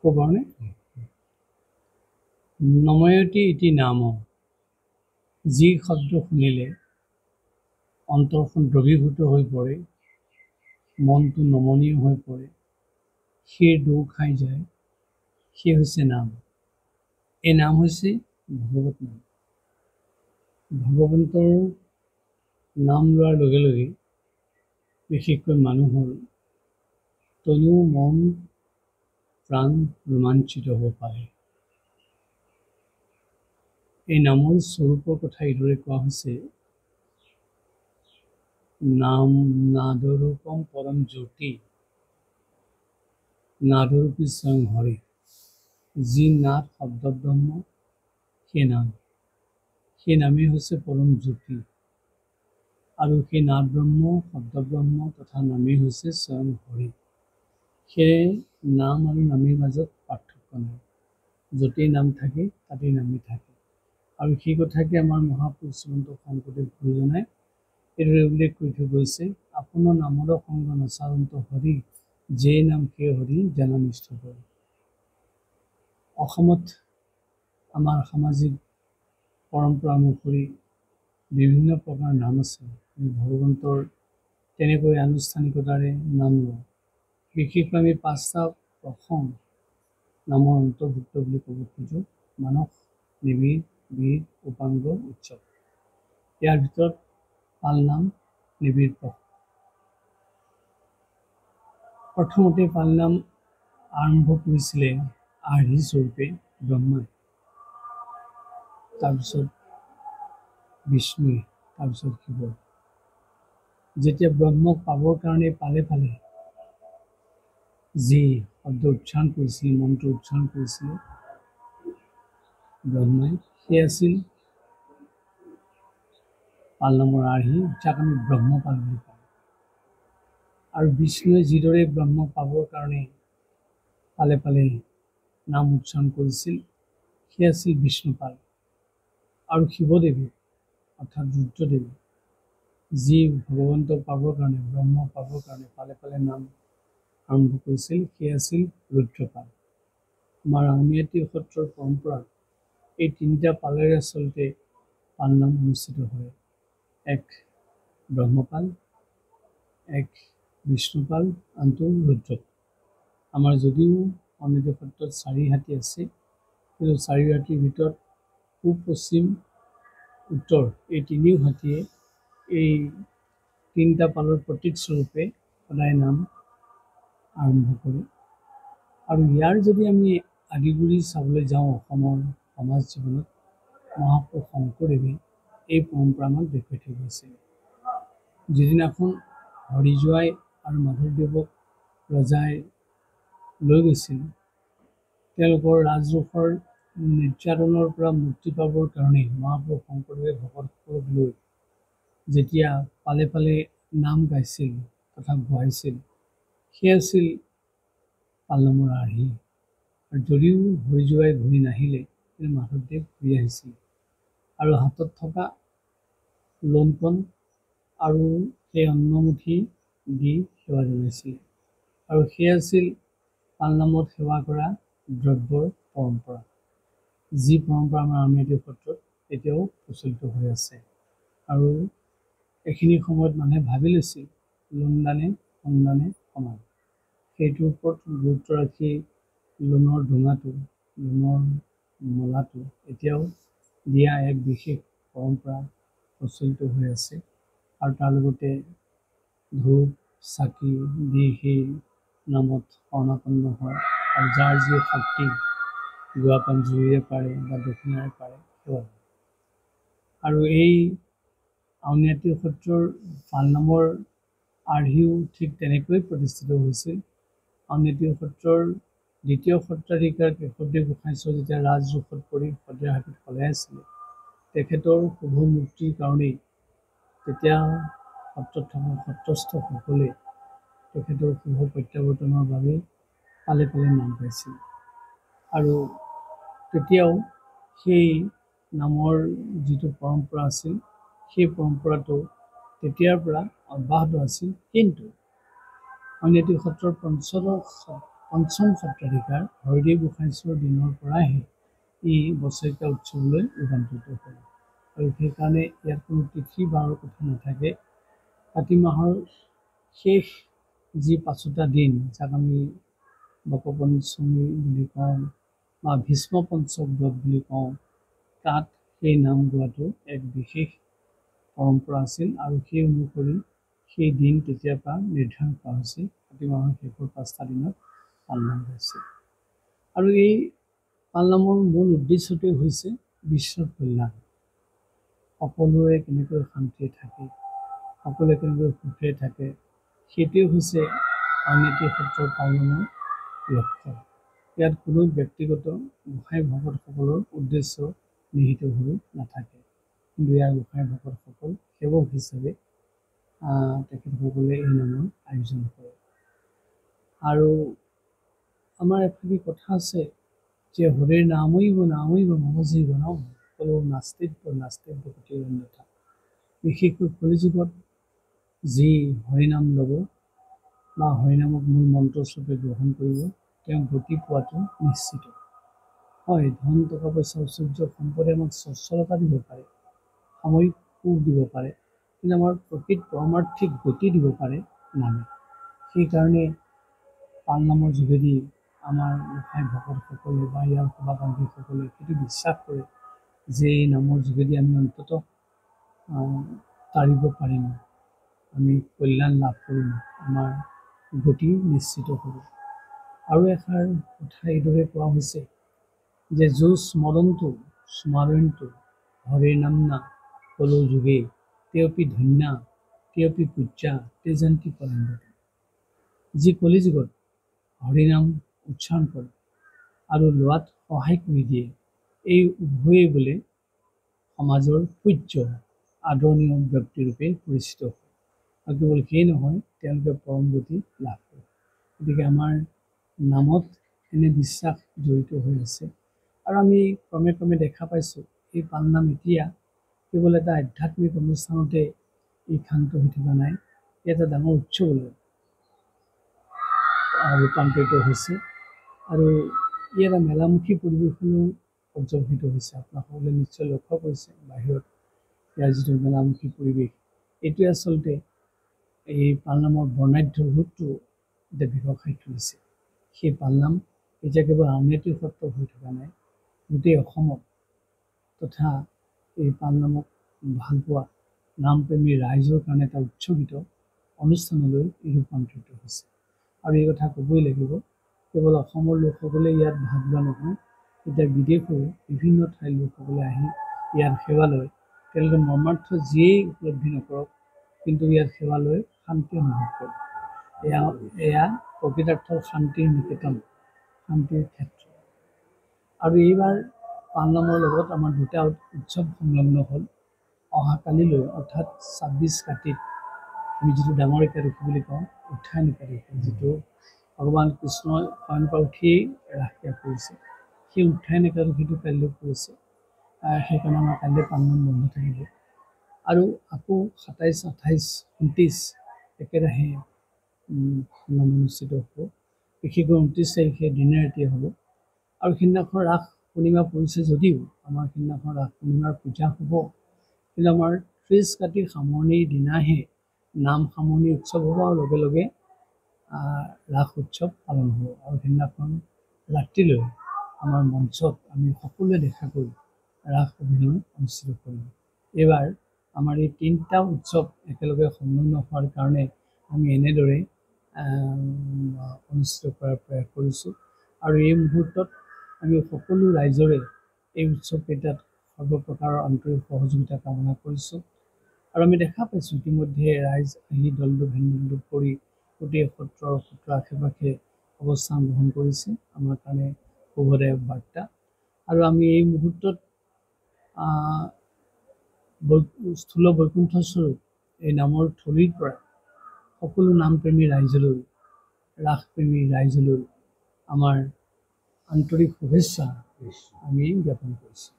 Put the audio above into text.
ক'বনে? নময়তি ইতি নাম, যি শব্দ শুনিলে অন্তৰখন দ্ৰৱীভূত হৈ পৰে, মনটো নমনীয় হৈ পৰে, সেই দৌৰ খাই যায়, সেই হৈছে নাম। এই নাম হৈছে ভগৱত নাম। ভগৱন্তৰ নাম লোৱাৰ লগে লগে বিশেষকৈ মানুহৰ তনু মন প্ৰাণ ৰোমাঞ্চিত হ'ব পাৰে। এই নামৰ স্বৰূপৰ কথা এইদৰে কোৱা হৈছে, নাম নাদৰূপম পৰম জ্যোতি, নাদৰূপী স্বয়ং হৰি। যি নাদ শব্দ ব্ৰহ্ম, সেই নাম, সেই নামেই হৈছে পৰম জ্যোতি, আৰু সেই নাদ ব্ৰহ্ম শব্দ ব্ৰহ্ম তথা নামেই হৈছে স্বয়ং হৰি। সেয়ে নাম আৰু নামেৰ মাজত পাৰ্থক্য নাই। য'তেই নাম থাকে তাতেই নামেই থাকে। আৰু সেই কথাকে আমাৰ মহাপুৰুষ শ্ৰীমন্ত শংকৰদেৱ গুৰুজনাই এইদৰে উল্লেখ কৰি থৈ গৈছে, আপোনাৰ নামৰ সংগ নচাৰন্ত হৰি, যে নাম সেই হৰি জানা নিষ্ঠ কৰি। অসমত আমাৰ সামাজিক পৰম্পৰা অনুসৰি বিভিন্ন প্ৰকাৰৰ নাম আছে। আমি ভগৱন্তৰ তেনেকৈ আনুষ্ঠানিকতাৰে নাম লওঁ। বিশেষকৈ আমি 5টা প্ৰসং নামৰ অন্তৰ্ভুক্ত বুলি ক'ব খোজোঁ। মানস, নিবিড়, বীৰ, উপাংগ, উৎসৱ। ইয়াৰ ভিতৰত পালনাম নিবিড় প্ৰসং। প্ৰথমতে পালনাম আৰম্ভ কৰিছিলে আৰ্হি স্বৰূপে ব্ৰহ্মাই, তাৰপিছত বিষ্ণুৱে, তাৰপিছত শিৱ। যেতিয়া ব্ৰহ্মক পাবৰ কাৰণে পালে যি শব্দ উচ্চাৰণ কৰিছিলে, মন্ত্ৰ উচ্চাৰণ কৰিছিলে ব্ৰহ্মাই, সেই আছিল পালনামৰ আৰ্হি, যাক আমি ব্ৰহ্মপাল বুলি কওঁ। আৰু বিষ্ণুৱে যিদৰে ব্ৰহ্মক পাবৰ কাৰণে পালে নাম উচ্চাৰণ কৰিছিল, সেই আছিল বিষ্ণুপাল। আৰু শিৱদেৱে অৰ্থাৎ ৰুদ্ৰদেৱে যি ভগৱন্তক পাবৰ কাৰণে, ব্ৰহ্মক পাবৰ কাৰণে পালে নাম আৰম্ভ কৰিছিল, সেই আছিল ৰুদ্ৰপাল। আমাৰ আউনীআটী সত্ৰৰ পৰম্পৰাত এই 3টা পালেৰে আচলতে পালনাম অনুষ্ঠিত হয়। এক ব্ৰহ্মপাল, এক বিষ্ণুপাল, আনটো ৰুদ্ৰপাল। আমাৰ যদিও আউনীআটী সত্ৰত 4 হাতী আছে, কিন্তু 4 হাতীৰ ভিতৰত পূব, পশ্চিম, উত্তৰ এই 3 হাতীয়ে এই 3টা পালৰ প্ৰতীক স্বৰূপে সদায় নাম আৰম্ভ কৰে। আৰু ইয়াৰ যদি আমি আদিগুৰি চাবলৈ যাওঁ, অসমৰ সমাজ জীৱনত মহাপুৰুষ শংকৰদেৱে এই পৰম্পৰা আমাক দেখুৱাই থৈ গৈছে। যিদিনাখন হৰি জোঁৱাই আৰু মাধৱদেৱক ৰজাই লৈ গৈছিল, তেওঁলোকৰ ৰাজৰোষৰ নিৰ্যাতনৰ পৰা মুক্তি পাবৰ কাৰণে মহাপুৰুষ শংকৰদেৱে ভকতসকলক লৈ যেতিয়া পালে নাম গাইছিল তথা গোৱাইছিল, সেই আছিল পালনামৰ আৰ্হি। আৰু যদিও হৰি জোঁৱাই ঘূৰি নাহিলে, কিন্তু মাধৱদেৱ ঘূৰি আহিছিল আৰু হাতত থকা লোণকণ আৰু সেই অন্নমুঠি দি সেৱা জনাইছিল। আৰু সেই আছিল পালনামত সেৱা কৰা দ্ৰব্যৰ পৰম্পৰা, যি পৰম্পৰা আমাৰ আউনীআটী সত্ৰত এতিয়াও প্ৰচলিত হৈ আছে। আৰু এইখিনি সময়ত মানুহে ভাবি লৈছিল লোণদানে সোণদানে সমান। সেইটোৰ ওপৰত গুৰুত্ব ৰাখি লোণৰ ডোঙাটো, লোণৰ মলাটো এতিয়াও দিয়া এক বিশেষ পৰম্পৰা প্ৰচলিত হৈ আছে। আৰু তাৰ লগতে ধূপ চাকি দি সেই নামত শৰণাপন্ন হয়, আৰু যাৰ যি শক্তি গুৱাপাণ জুইৰে পাৰে বা দক্ষিণাৰে পাৰে সেৱা। আৰু এই আউনীআটী সত্ৰৰ পালনামৰ আৰ্হিও ঠিক তেনেকৈ প্ৰতিষ্ঠিত হৈছিল। আউনীআটী সত্ৰৰ দ্বিতীয় সত্ৰাধিকাৰ কেশৱদেৱ গোসাঁই চন্দ্ৰ যেতিয়া ৰাজৰোষত পৰি শদিয়াৰ হাতীত পলাই আছিলে, তেখেতৰ শুভ মুক্তিৰ কাৰণেই তেতিয়া সত্ৰত থকা সত্ৰস্থসকলে তেখেতৰ শুভ প্ৰত্যাৱৰ্তনৰ বাবে পালে নাম গাইছিল। আৰু তেতিয়াও সেই নামৰ যিটো পৰম্পৰা আছিল, সেই পৰম্পৰাটো তেতিয়াৰ পৰা অব্যাহত আছিল। কিন্তু আউনীআটী সত্ৰৰ পঞ্চদশ পঞ্চম সত্ৰাধিকাৰ হৰিদেৱ গোসাঁইচৰ দিনৰ পৰাহে ই বছৰেকীয়া উৎসৱলৈ ৰূপান্তৰিত হ'ল। আৰু সেইকাৰণে ইয়াত কোনো তিথি বাৰৰ কথা নাথাকে। কাতি মাহৰ শেষ যি ৫টা দিন, যাক আমি বকপঞ্চমী বুলি কওঁ বা ভীষ্ম পঞ্চক ব্ৰত বুলি কওঁ, তাত সেই নাম গোৱাটো এক বিশেষ পৰম্পৰা আছিল আৰু সেই অনুসৰি সেই দিন তেতিয়াৰ পৰা নিৰ্ধাৰণ কৰা হৈছিল। কাতি মাহৰ শেষৰ 5টা দিনত পালনাম গাইছিল। আৰু এই পালনামৰ মূল উদ্দেশ্যটোৱেই হৈছে বিশ্বৰ কল্যাণ। সকলোৰে কেনেকৈ শান্তিৰে থাকে, সকলোৱে কেনেকৈ সুখেৰে থাকে, সেইটোৱেই হৈছে আউনীআটী সত্ৰৰ পালনামৰ লক্ষ্য। ইয়াত কোনো ব্যক্তিগত গোসাঁই ভকতসকলৰ উদ্দেশ্য নিহিত হৈ নাথাকে, কিন্তু ইয়াৰ গোসাঁই ভকতসকল সেৱক হিচাপে তেখেতসকলে এই নামৰ আয়োজন কৰে। আৰু আমাৰ এফালে কথা আছে যে হৰিৰ নামৈব নামৈব মম জীৱনম কলো নাস্তিত্ব নাস্তিত্ব গতিৰ অন্যথা। বিশেষকৈ কলিযুগত যি হৰিনাম ল'ব বা হৰিনামক মূল মন্ত্ৰস্বৰূপে গ্ৰহণ কৰিব, তেওঁ গতি পোৱাটো নিশ্চিত। হয়, ধন টকা পইচা ঐশ্বৰ্য সম্পদে আমাক স্বচ্ছলতা দিব পাৰে, সাময়িক সুখ দিব পাৰে, কিন্তু আমাৰ প্ৰকৃত পৰমাৰ্থিক গতি দিব পাৰে নামে। সেইকাৰণে পালনামৰ যোগেদি আমাৰ গোসাঁই ভকতসকলে বা ইয়াৰ সভাকান্তিসকলে সেইটো বিশ্বাস কৰে যে এই নামৰ যোগেদি আমি অন্ততঃ তাৰিব পাৰিম, আমি কল্যাণ লাভ কৰিম, আমাৰ গতি নিশ্চিত হ'ব। আৰু এষাৰ কথা এইদৰে কোৱা হৈছে যে যো স্মৰন্তু স্মাৰয়ন্তু হৰিৰ নাম্না কলো যুগে তেঅপি ধন্যা তেঅপি পূজ্যা তে যান্তি পৰমগতি। যি কলিযুগত হৰিনাম উচ্চাৰণ কৰে আৰু লোৱাত সহায় কৰি দিয়ে, এই উভয়ে বোলে সমাজৰ পূজ্য আদৰণীয় ব্যক্তিৰূপে পৰিচিত হয়। আৰু কেৱল সেয়ে নহয়, তেওঁলোকে পৰমগতি লাভ কৰে। গতিকে আমাৰ নামত এনে বিশ্বাস জড়িত হৈ আছে। আৰু আমি ক্ৰমে ক্ৰমে দেখা পাইছোঁ এই পালনাম এতিয়া কেৱল এটা আধ্যাত্মিক অনুষ্ঠানতে ই ক্ষান্ত হৈ থকা নাই, ই এটা ডাঙৰ উৎসৱলৈ ৰূপান্তৰিত হৈছে। আৰু ই এটা মেলামুখী পৰিৱেশলৈও পৰ্যবেক্ষিত হৈছে। আপোনাসকলে নিশ্চয় লক্ষ্য কৰিছে বাহিৰত ইয়াৰ যিটো মেলামুখী পৰিৱেশ, এইটোৱে আচলতে এই পালনামৰ বৰ্ণাঢ্য ৰূপটো এতিয়া বিকশাই তুলিছে। সেই পালনাম এতিয়া কেৱল আউনীআটী সত্ৰ হৈ থকা নাই, গোটেই অসমত তথা এই পালনামক ভালপোৱা নামপ্ৰেমী ৰাইজৰ কাৰণে এটা উৎসৰ্গিত অনুষ্ঠানলৈ ৰূপান্তৰিত হৈছে। আৰু এই কথা ক'বই লাগিব, কেৱল অসমৰ লোকসকলে ইয়াত ভাগ লোৱা নহয়, এতিয়া বিদেশৰো বিভিন্ন ঠাইৰ লোকসকলে আহি ইয়াত সেৱা লয়। তেওঁলোকে মৰ্মাৰ্থ যিয়েই উপলব্ধি নকৰক, কিন্তু ইয়াত সেৱা লৈ শান্তি অনুভৱ কৰে। এয়া প্ৰকৃতাৰ্থৰ শান্তিৰ নিকেতন, শান্তিৰ ক্ষেত্ৰ। আৰু এইবাৰ পালনামৰ লগত আমাৰ দুটা উৎসৱ সংলগ্ন হ'ল। অহা কালিলৈ অৰ্থাৎ 26 কাতিত আমি যিটো ডাঙৰ একাদশী বুলি কওঁ, উত্থান একাদশী, যিটো ভগৱান কৃষ্ণই শয়নৰ পৰা উঠিয়েই ৰাস ত্যাগ কৰিছে, সেই উত্থান একাদশীটো কাইলৈ পৰিছে। সেইকাৰণে আমাৰ কাইলৈ পালনাম বন্ধ থাকিব। আৰু আকৌ 27, 28, 29 একেৰাহে পালনাম অনুষ্ঠিত হ'ব। বিশেষকৈ 29 তাৰিখে দিনে ৰাতিয়ে হ'ব। আৰু সেইদিনাখন ৰাস পূৰ্ণিমা পৰিছে যদিও আমাৰ সেইদিনাখন ৰাস পূৰ্ণিমাৰ পূজা হ'ব, কিন্তু আমাৰ 30 কাতিৰ সামৰণিৰ দিনাহে নাম সামৰণি উৎসৱ হ'ব আৰু লগে লগে ৰাস উৎসৱ পালন হ'ব। আৰু সেইদিনাখন ৰাতিলৈ আমাৰ মঞ্চত আমি সকলোৱে দেখাকৈ ৰাস অভিনয় অনুষ্ঠিত কৰিম। এইবাৰ আমাৰ এই 3টা উৎসৱ একেলগে সংলগ্ন হোৱাৰ কাৰণে আমি এনেদৰে অনুষ্ঠিত কৰাৰ প্ৰয়াস কৰিছোঁ। আৰু এই মুহূৰ্তত আমি সকলো ৰাইজৰে এই উৎসৱকেইটাত সৰ্বপ্ৰকাৰৰ আন্তৰিক সহযোগিতা কামনা কৰিছোঁ। আৰু আমি দেখা পাইছোঁ ইতিমধ্যে ৰাইজ আহি দলটো ভেন্দলটো কৰি গোটেই সত্ৰৰ আশে পাশে অৱস্থান গ্ৰহণ কৰিছে, আমাৰ কাৰণে শুভদায়ক বাৰ্তা। আৰু আমি এই মুহূৰ্তত স্থূল বৈকুণ্ঠস্বৰূপ এই নামৰ থলীৰ পৰা সকলো নামপ্ৰেমী ৰাইজলৈ, ৰাসপ্ৰেমী ৰাইজলৈ আমাৰ আন্তৰিক শুভেচ্ছা আমি জ্ঞাপন কৰিছোঁ।